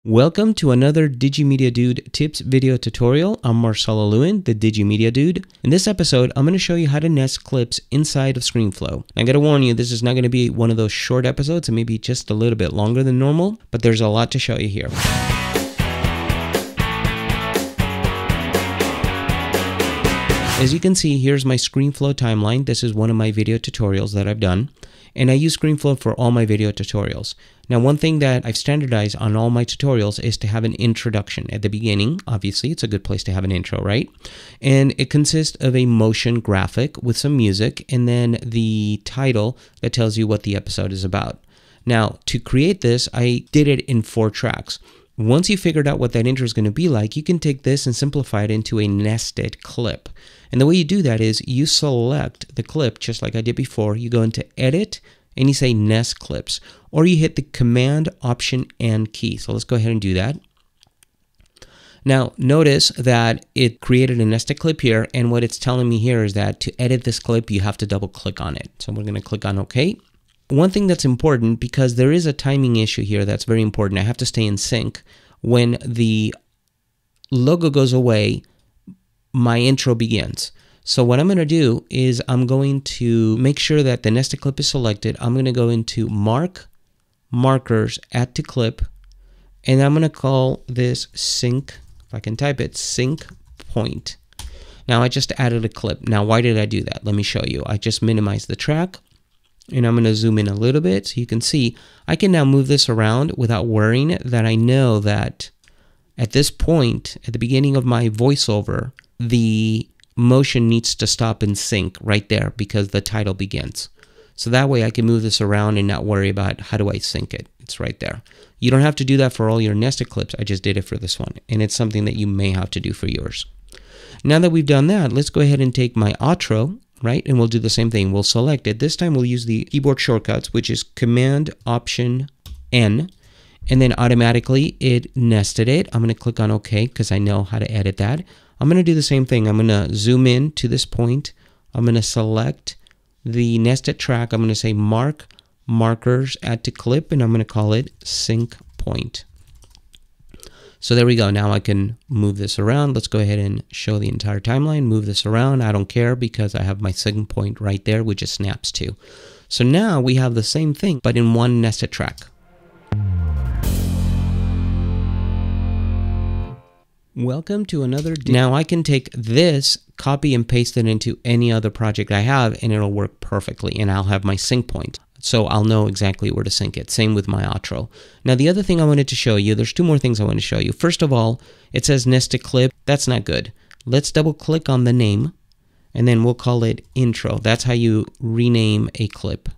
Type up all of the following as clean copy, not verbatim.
Welcome to another Digimedia Dude tips video tutorial. I'm Marcelo Lewin, the Digimedia Dude. In this episode, I'm going to show you how to nest clips inside of ScreenFlow. I got to warn you, this is not going to be one of those short episodes. It may be just a little bit longer than normal, but there's a lot to show you here. As you can see, here's my ScreenFlow timeline. This is one of my video tutorials that I've done, and I use ScreenFlow for all my video tutorials. Now, one thing that I've standardized on all my tutorials is to have an introduction at the beginning. Obviously, it's a good place to have an intro, right? And it consists of a motion graphic with some music, and then the title that tells you what the episode is about. Now, to create this, I did it in 4 tracks. Once you figured out what that intro is going to be like, you can take this and simplify it into a nested clip. And the way you do that is you select the clip just like I did before. You go into Edit and you say Nest Clips, or you hit the Command, Option, and key. So let's go ahead and do that. Now notice that it created a nested clip here, and what it's telling me here is that to edit this clip, you have to double click on it. So we're going to click on OK. One thing that's important, because there is a timing issue here that's very important, I have to stay in sync. When the logo goes away, my intro begins. So what I'm going to do is I'm going to make sure that the nested clip is selected. I'm going to go into Markers, Add to Clip, and I'm going to call this Sync, if I can type it, Sync Point. Now I just added a clip. Now why did I do that? Let me show you. I just minimized the track. And I'm going to zoom in a little bit so you can see I can now move this around without worrying that I know that at this point, at the beginning of my voiceover, the motion needs to stop and sync right there because the title begins. So that way I can move this around and not worry about how do I sync it. It's right there. You don't have to do that for all your nested clips. I just did it for this one. And it's something that you may have to do for yours. Now that we've done that, let's go ahead and take my outro. Right, and we'll do the same thing. We'll select it. This time we'll use the keyboard shortcuts, which is Command Option N, and then automatically it nested it. I'm going to click on OK because I know how to edit that. I'm going to do the same thing. I'm going to zoom in to this point. I'm going to select the nested track. I'm going to say Markers, Add to Clip, and I'm going to call it Sync Point. So there we go. Now I can move this around. Let's go ahead and show the entire timeline. Move this around. I don't care because I have my sync point right there, which it snaps to. So now we have the same thing, but in one nested track. Welcome to another. Now I can take this, copy and paste it into any other project I have, and it'll work perfectly, and I'll have my sync point. So I'll know exactly where to sync it. Same with my outro. Now the other thing I wanted to show you, there's 2 more things I want to show you. First of all, it says nested clip. That's not good. Let's double click on the name and then we'll call it intro. That's how you rename a clip.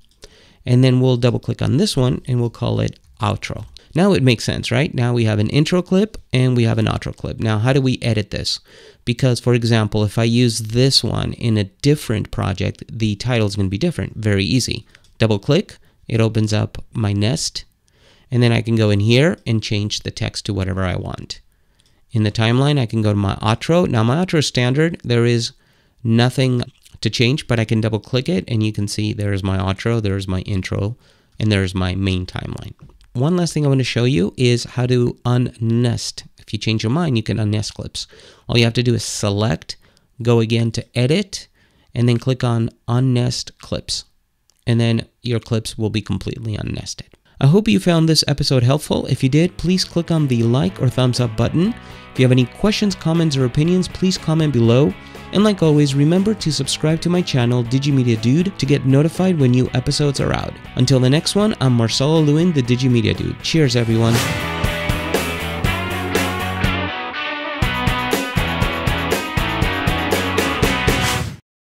And then we'll double click on this one and we'll call it outro. Now it makes sense, right? Now we have an intro clip and we have an outro clip. Now how do we edit this? Because for example, if I use this one in a different project, the title is going to be different. Very easy. Double click, it opens up my nest, and then I can go in here and change the text to whatever I want. In the timeline, I can go to my outro. Now my outro is standard. There is nothing to change, but I can double click it and you can see there's my outro, there's my intro, and there's my main timeline. One last thing I want to show you is how to unnest. If you change your mind, you can unnest clips. All you have to do is select, go again to Edit, and then click on Unnest Clips. And then your clips will be completely unnested. I hope you found this episode helpful. If you did, please click on the like or thumbs up button. If you have any questions, comments, or opinions, please comment below. And like always, remember to subscribe to my channel, Digimedia Dude, to get notified when new episodes are out. Until the next one, I'm Marcelo Lewin, the Digimedia Dude. Cheers, everyone.